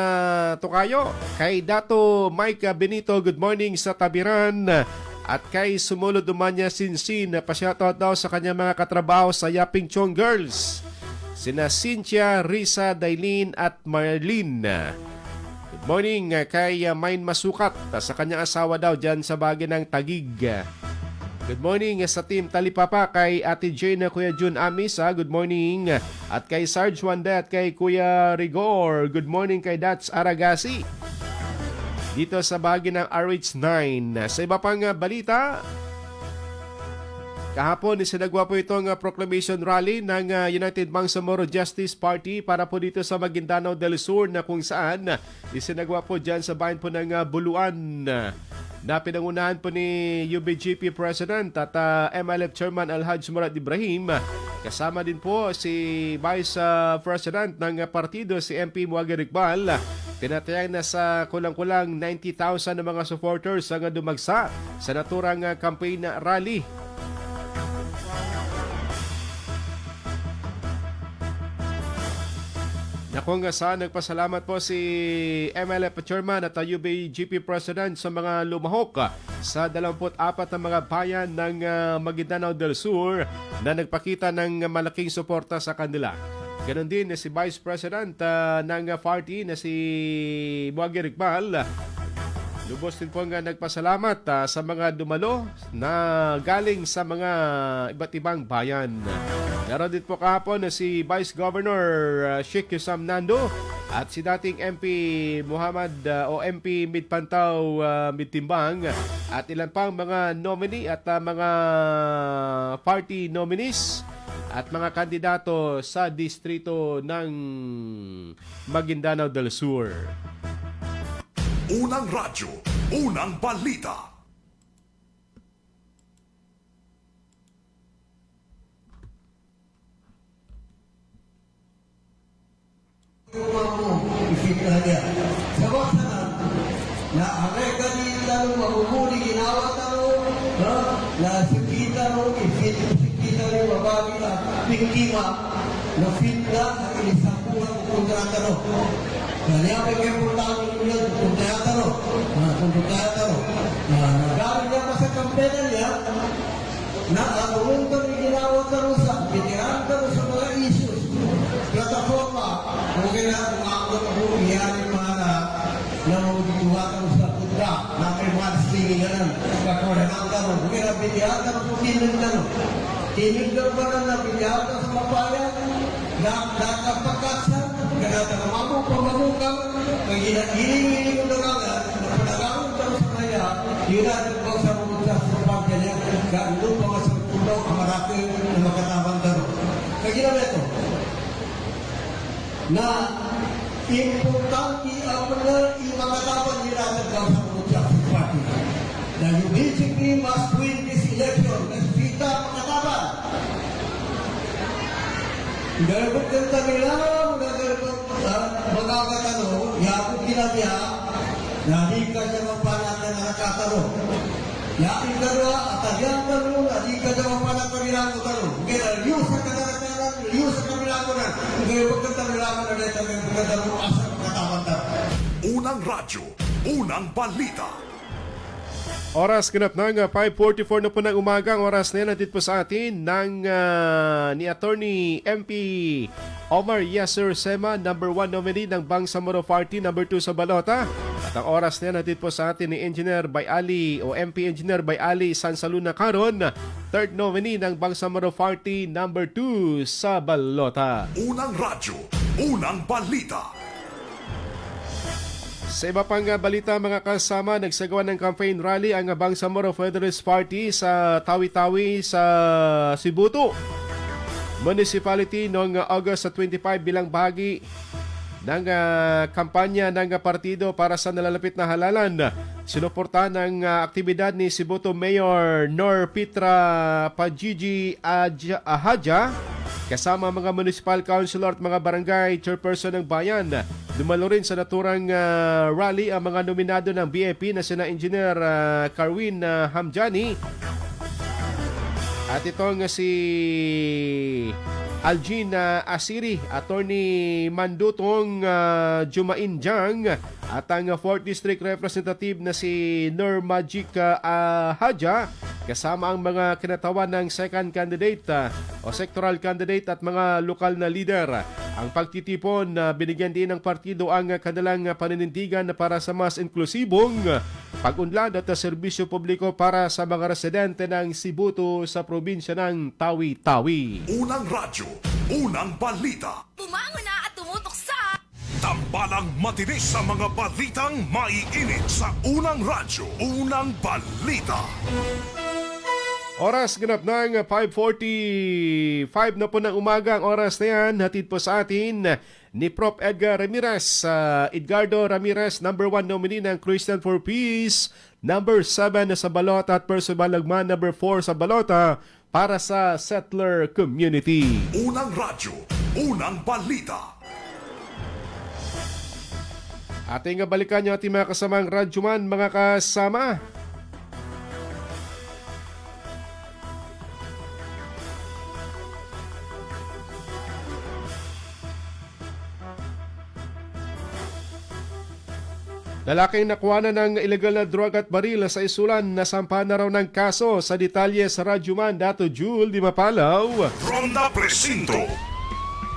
Tokayo? Kay Dato Mike Benito, good morning sa Tabiran. At kay Sumulo Dumanya Sinsin, pa-shoutout daw sa kanyang mga katrabaho sa Yaping Chong Girls. Sina Cynthia, Risa, Dailin at Marlene. Good morning kay Main Masukat sa kanyang asawa daw dyan sa bagay ng Tagig. Good morning sa team Talipapa kay Ate Jane, Kuya Jun Amisa. Good morning. At kay Sarge Wanda at kay Kuya Rigor. Good morning kay Dats Aragasi. Dito sa bahagi ng RH9. Sa iba pang balita, kahapon isinagawa po itong proclamation rally ng United Bangsamoro Justice Party para po dito sa Maguindanao del Sur na kung saan isinagawa po dyan sa bayan po ng Buluan. na pinangunahan po ni UBGP President at MLF Chairman Alhaj Murad Ibrahim. Kasama din po si Vice President ng partido, si MP Muager Iqbal. Tinatayang na sa kulang-kulang 90,000 na mga supporters ang dumagsa sa naturang campaign rally. Kung saan nagpasalamat po si MLF Chairman at UBGP President sa mga lumahok sa 24 na mga bayan ng Maguindanao del Sur na nagpakita ng malaking suporta sa kanila. Ganon din si Vice President ng party na si Muager Iqbal. Lubos din po nga nagpasalamat sa mga dumalo na galing sa mga iba't ibang bayan. Meron din po kahapon na si Vice Governor Sheikh Yusam Nando at si dating MP Muhammad o MP Midpantaw Midtimbang at ilan pang mga nominee at mga party nominees at mga kandidato sa distrito ng Maguindanao del Sur. Unang radyo, unang balita. Ifikta niya. Sabak na angay kanila mahumuli ginawa taro na sikita ro sikita ro babagi na pikima na fitna ang ilisakuhan kontrata ro. Kaya pa kayo puntahan ninyo kontrata ro. Kontrata ro. Nagaling niya pa sa kampenya niya na ang umungkang ginawa taro sa bitihan taro sa mga issues. Plataforma, kung kailangan umakot ang buhiyanin mana na magbubuhatan sa putra na may madstingin na lang kakorehan ka mo. Kung kailangan binihatan ang pukinig na no. Tinig na ba na binihatan sa mapayan? Nakapagkatsa, ganata na pamamukang, kung hinihiling mo na nga, napanagamon ka sa kaya, yun natin pag sa mga sa pagkanya, gaano pa nga sa puno, ang marami na makatabang daro. Kaya ginawa ito, na importante ang mga imakatapan nila sa Democratic Party. Na UBGP must win this election. Nasita ang makatapan. Galapot ng kanila, magkakatanong, yapong kinabya, na di ka siya magpanatan na nakatanong. Yapong kanila, at agyang tanong, na di ka siya magpanatan nila ang tanong. Kaya liyo sa katanataran, liyo sa kamilakonan. Kaya pagkatamilakonan na dito, may pagkatanong asa magkatapantan. Unang radyo, unang balita. Oras ganap ng 5:44 na po ng umaga. Ang oras na yan natin po sa atin ng ni Attorney MP Omar Yasser Sema, number 1 nominee ng Bangsamoro Party, number 2 sa balota. At ang oras na yan natin po sa atin ni Engineer Bayali o MP Engineer Bayali Sansaluna Caron, third nominee ng Bangsamoro Party, number 2 sa balota. Unang radyo, unang balita. Sa iba pang balita mga kasama, nagsagawa ng campaign rally ang Bangsamoro Federalist Party sa Tawi-Tawi sa Sibuto Municipality noong August 25 bilang bahagi ng kampanya ng partido para sa nalalapit na halalan. Sinuportahan ng aktibidad ni Sibuto Mayor Nor Pitra Pajiji Ahaja kasama mga municipal councilor at mga barangay chairperson ng bayan. Dumalo rin sa naturang rally ang mga nominado ng BAP na sina Engineer Carwin Hamjani at itong si Aljin Asiri, Attorney Mandutong Jumain Jang at ang 4th District Representative na si Nur Majik Haja kasama ang mga kinatawan ng second candidate o sectoral candidate at mga lokal na leader. Ang pagtitipon binigyan din ng partido ang kanilang paninindigan para sa mas inklusibong pag-unlad at serbisyo publiko para sa mga residente ng Sibuto sa probinsya ng Tawi-Tawi. Unang radyo, unang balita. Bumangon na at tumutok sa Tambalang matinis sa mga balitang maiinit sa unang radyo, unang balita. Oras ganap ng 5:45 na po ng umaga ang oras na yan. Hatid po sa atin ni Prof. Edgar Ramirez. Edgardo Ramirez, number 1 nominee ng Christian for Peace, number 7 na sa balota at Percival Lagman, number 4 sa balota para sa Settler Community. Unang radyo, unang balita. Ating balikan yung ating mga kasamang radyoman, mga kasama. Lalaking nakuha ng ilegal na drug at baril sa isulan, nasampahan na raw ng kaso. Sa detalye sa Radyoman, Dato Jul Di Mapalaw. From the Presinto.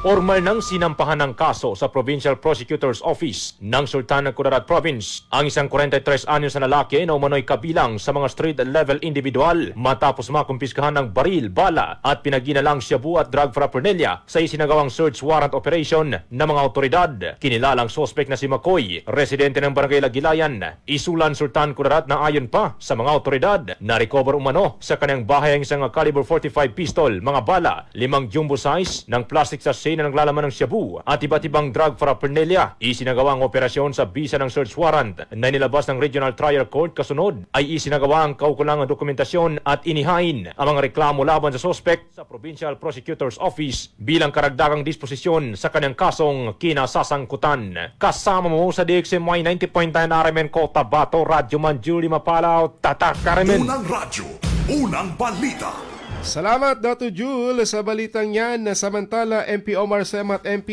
Formal nang sinampahan ng kaso sa Provincial Prosecutor's Office ng Sultan ng Kudarat Province ang isang 43 anyos na lalaki na umano'y kabilang sa mga street-level individual matapos makumpiskahan ng baril, bala at pinaginalang shabu at drug paraphernalia sa isinagawang search warrant operation ng mga otoridad. Kinilalang suspect na si Makoy, residente ng Barangay Lagilayan, isulan Sultan Kudarat na ayon pa sa mga otoridad na recover umano sa kanyang bahay ang isang caliber 45 pistol, mga bala, 5 jumbo size ng plastic sachet na naglalaman ng shabu at iba't ibang drug paraphernalia. Isinagawang operasyon sa bisa ng search warrant na nilabas ng Regional Trial Court. Kasunod ay isinagawang kaukulangang dokumentasyon at inihain ang mga reklamo laban sa suspect sa Provincial Prosecutor's Office bilang karagdagang disposisyon sa kanyang kasong kinasasangkutan. Kasama mo sa DXMY 90.9 RMN Cotabato, Radyoman Julie Mapalaw, Tatak Karimen. Unang radyo, unang balita. Salamat, Dato Jul, sa balitang yan. Samantala, MP Omar Sema at MP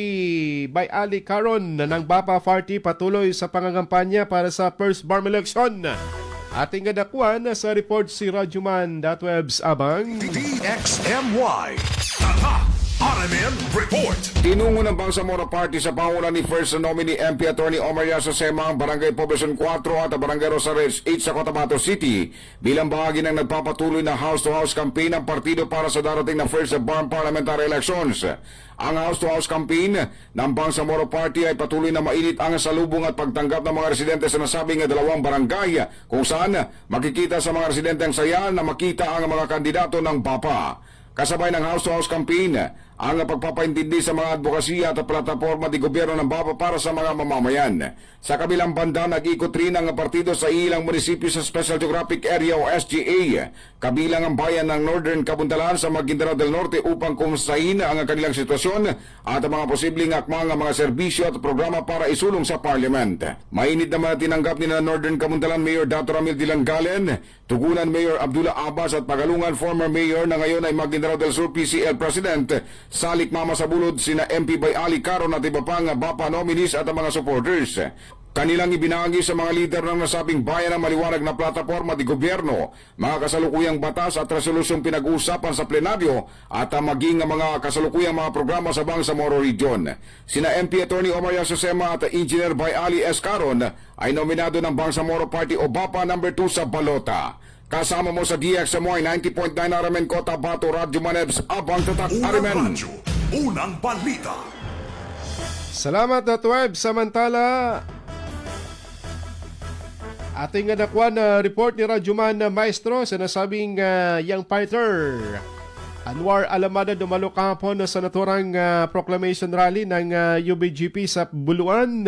Bay Ali Caron ng Bapa Party patuloy sa pangangampanya para sa first BARM election. Ating gadakuan sa report si Radyoman Datwebs Abang. DXMY. Tatak RMN Report. Tinungo ng Bangsamoro Party sa pangunan ni First nominee MP Attorney Omar Yaso Sema ang Barangay Poblacion 4 at Barangay Rosares 8 sa Cotabato City bilang bahagi ng nagpapatuloy na house-to-house campaign ng partido para sa darating na First BARM Parliamentary Elections. Ang house-to-house campaign ng Bangsamoro Party ay patuloy na mainit ang salubong at pagtanggap ng mga residente sa nasabing dalawang barangay kung saan makikita sa mga residente ang saya na makita ang mga kandidato ng BAPA. Kasabay ng house-to-house campaign ang pagpapaintindi sa mga advokasya at plataforma di gobyerno ng BAPA para sa mga mamamayan. Sa kabilang banda, nag-ikot rin ang partido sa ilang munisipyo sa Special Geographic Area o SGA, kabilang ang bayan ng Northern Kabundalan sa Maguindanao del Norte upang kumustahin ang kanilang sitwasyon at ang mga posibleng akmang mga serbisyo at programa para isulong sa Parliament. Mainit naman tinanggap ni na Northern Kabundalan Mayor Dato Ramil Dilangalen, Tugunan Mayor Abdullah Abbas at Pagalungan former Mayor na ngayon ay Maguindanao del Sur PCL President Salik Mama Sabulod, sina MP Bay Ali Caron at iba pang BAPA nominees at ang mga supporters. Kanilang ibinahagi sa mga lider ng nasabing bayan ang maliwanag na plataforma di gobyerno, mga kasalukuyang batas at resolusyong pinag-uusapan sa plenaryo at maging mga kasalukuyang mga programa sa Bangsamoro Region. Sina MP Attorney Omar Yaso Sema at Engineer Bay Ali S. Caron ay nominado ng Bangsamoro Party o BAPA number 2 sa balota. Kasama mo sa DXMY 90.9 RMN Cotabato, Radyoman Ebs Abang Tatak Arimen. Unang balita. Salamat, Dato Web. Samantala, ating nakuha na report ni Radyoman Maestro sa nasabing young fighter Anwar Alamada dumalo kahapon sa naturang proclamation rally ng UBGP sa Buluan.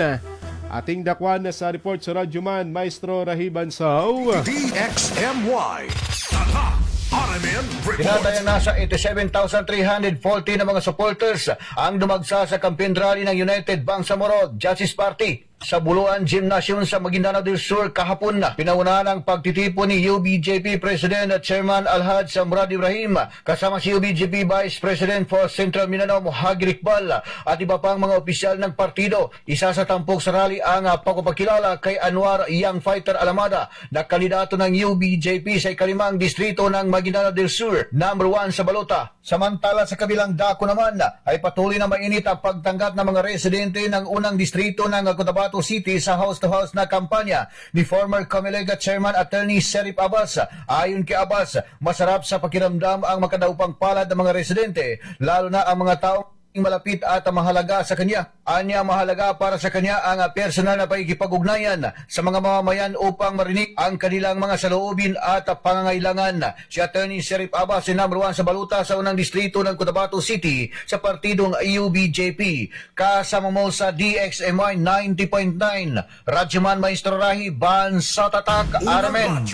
Ating dakwan sa report sa Radyoman Maestro Rahiban Sao. DXMY. Tatak RMN Report. Tinatayang nasa 87,340 na mga supporters ang dumagsa sa campaign rally ng United Bangsamoro Justice Party sa Buluan Gymnasium sa Maguindanao del Sur kahapon. Pinaunahan ang pagtitipon ni UBJP President at Chairman Alhaj Samrad Ibrahim kasama si UBJP Vice President for Central Mindanao Mohagir Iqbal at iba pang mga opisyal ng partido. Isa sa tampok sa rally ang pagpapakilala kay Anwar Young Fighter Alamada na kandidato ng UBJP sa ikalimang distrito ng Maguindanao del Sur, number 1 sa balota. Samantala sa kabilang dako naman ay patuloy na mainit ang pagtanggap ng mga residente ng unang distrito ng Cotabato City sa house-to-house na kampanya ni former Comelec Chairman Attorney Serif Abbas. Ayon kay Abbas, masarap sa pakiramdam ang makadaupang palad ng mga residente, lalo na ang mga taong malapit at mahalaga sa kanya. Anya mahalaga para sa kanya ang personal na pakikipag-ugnayan sa mga mamamayan upang marinig ang kanilang mga saloobin at pangangailangan. Si Attorney Sheriff Abbas, si number 1 sa baluta sa unang distrito ng Cotabato City sa partidong UBJP. Kasama mo sa DXMY 90.9, Radyoman Maestro Rahi, Bansa Tatak, Aramen.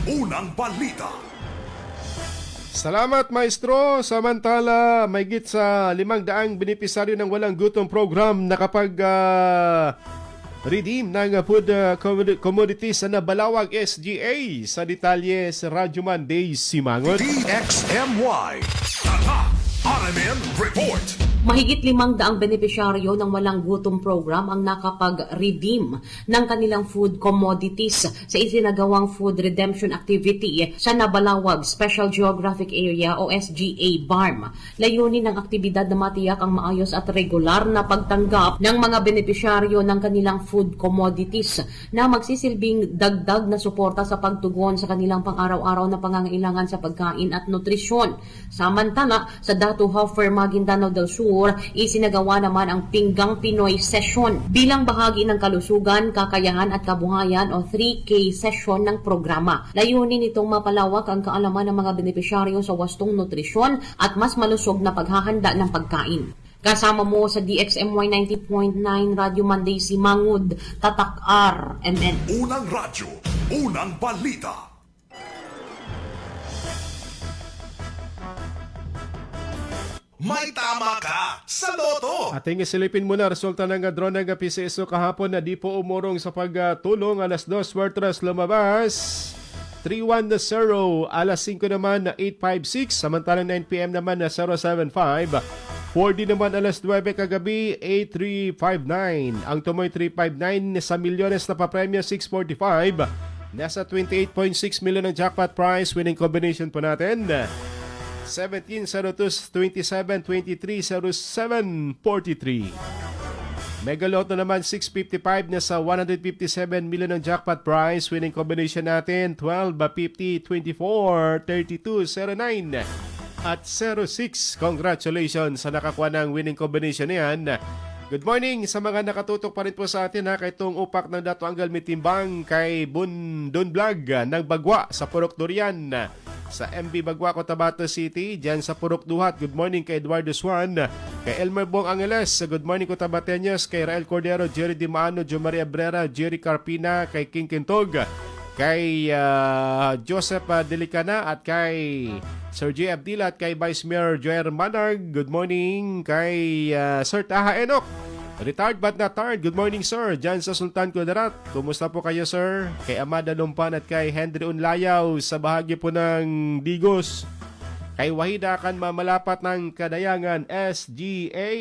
Unang balita. Salamat, Maestro. Samantala, may git sa 500 benepisaryo ng Walang Gutom program na kapag redeem ng food commodities na Balawag SGA. Sa detalye sa Radyoman Day Simangot. DXMY Tatak RMN Report. Mahigit 500 benepisyaryo ng Walang Gutom program ang nakapag-redeem ng kanilang food commodities sa isinagawang food redemption activity sa Nabalawag Special Geographic Area o SGA BARM. Layunin ng aktibidad na matiyak ang maayos at regular na pagtanggap ng mga benepisyaryo ng kanilang food commodities na magsisilbing dagdag na suporta sa pagtugon sa kanilang pang-araw-araw na pangangailangan sa pagkain at nutrisyon. Samantala, sa Datu Hofer, Maguindanao del Sur, isinagawa naman ang Pinggang Pinoy Session bilang bahagi ng kalusugan, kakayahan at kabuhayan o 3K session ng programa. Layunin itong mapalawak ang kaalaman ng mga benepisyaryo sa wastong nutrisyon at mas malusog na paghahanda ng pagkain. Kasama mo sa DXMY 90.9 Radio Monday si Mangud, Tatak RMN. Unang radyo, unang balita. May tama ka sa loto! Ating isilipin muna resulta ng drone ng PCSO kahapon na di po umurong sa pagtulong. Alas 2 Huertas lumabas 310, alas 5 naman na 856, samantalang 9pm naman na 075, 4D naman alas 9 kagabi 8359, ang tumoy 359 sa milyones na papremyo 645, nasa 28.6 million ang jackpot prize. Winning combination po natin 17, 02, 27, 23, 07, 43. Mega Lotto naman 655 na sa 157 million ang jackpot prize. Winning combination natin 12, 50, 24, 32, 09 at 06. Congratulations sa nakakuha ng winning combination niyan. Good morning sa mga nakatutok pa rin po sa atin kay itong upak ng Dato Anggal Mitimbang, kay Bundon Vlog ng Bagwa sa Purok Durian, sa MB Bagwa, Cotabato City, dyan sa Purok Duhat. Good morning kay Eduardo Swan, kay Elmer Bong Angeles, good morning Cotabateños, kay Rael Cordero, Jerry Dimano, Jo Maria Brera, Jerry Carpina, kay King Quintog, kay Joseph Delicana at kay Sir J. Abdila at kay Vice Mayor Joer Manarg. Good morning kay Sir Taha Enoch, retired but not tired. Good morning sir, dyan sa Sultan Kudarat. Kumusta po kayo sir? Kay Amada Lumpan at kay Henry Unlayaw sa bahagi po ng Digos. Kay Wahida Kan Mamalapat ng Kadayangan SGA.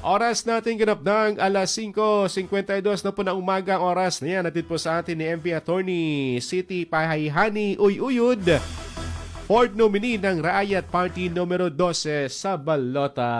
Oras natin ganap ng alas 5:52 na po ng umaga. Ang oras na yan natin po sa atin ni MP Attorney City Pahayhani Uyuyud, Ford nominee ng Raayat Party numero 12 sa Balota.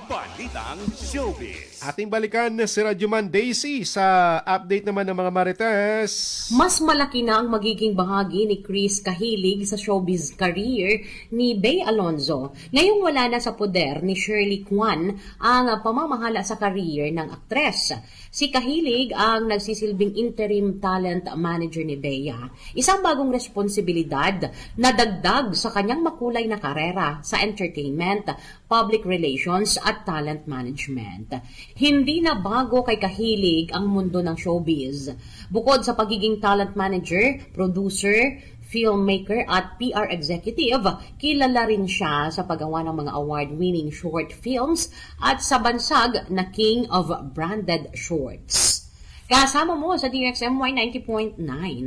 Balitang Showbiz. Ating balikan si Radyoman Daisy sa update naman ng mga Marites. Mas malaki na ang magiging bahagi ni Chris Kahilig sa showbiz career ni Bea Alonzo ngayong wala na sa poder ni Shirley Kwan ang pamamahala sa career ng aktres. Si Kahilig ang nagsisilbing interim talent manager ni Bea, isang bagong responsibilidad na dagdag sa kanyang makulay na karera sa entertainment, public relations at talent management. Hindi na bago kay Kahilig ang mundo ng showbiz. Bukod sa pagiging talent manager, producer, filmmaker at PR executive, kilala rin siya sa paggawa ng mga award-winning short films at sa bansag na King of Branded Shorts. Kasama mo sa DXMY 90.9,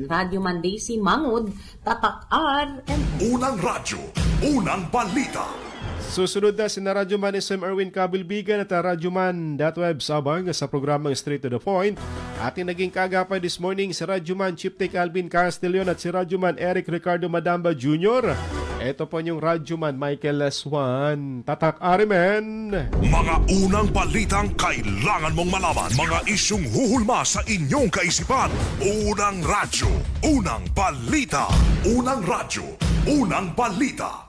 Radio Monday si Mangud, Tatak RMN. Unang radyo, unang balita. Susunod na si na Radyoman SM Erwin Kabilbigan at Radyoman.web Sabang sa programang Straight to the Point. Ating naging kaagapay this morning si Radyoman Chief Tech Alvin Castillon at si Radyoman Eric Ricardo Madamba Jr. Ito po yung Radyoman Michael Swan, Tatak RMN. Mga unang balitang kailangan mong malaman. Mga isyung huhulma sa inyong kaisipan. Unang radyo, unang balita. Unang radyo, unang balita.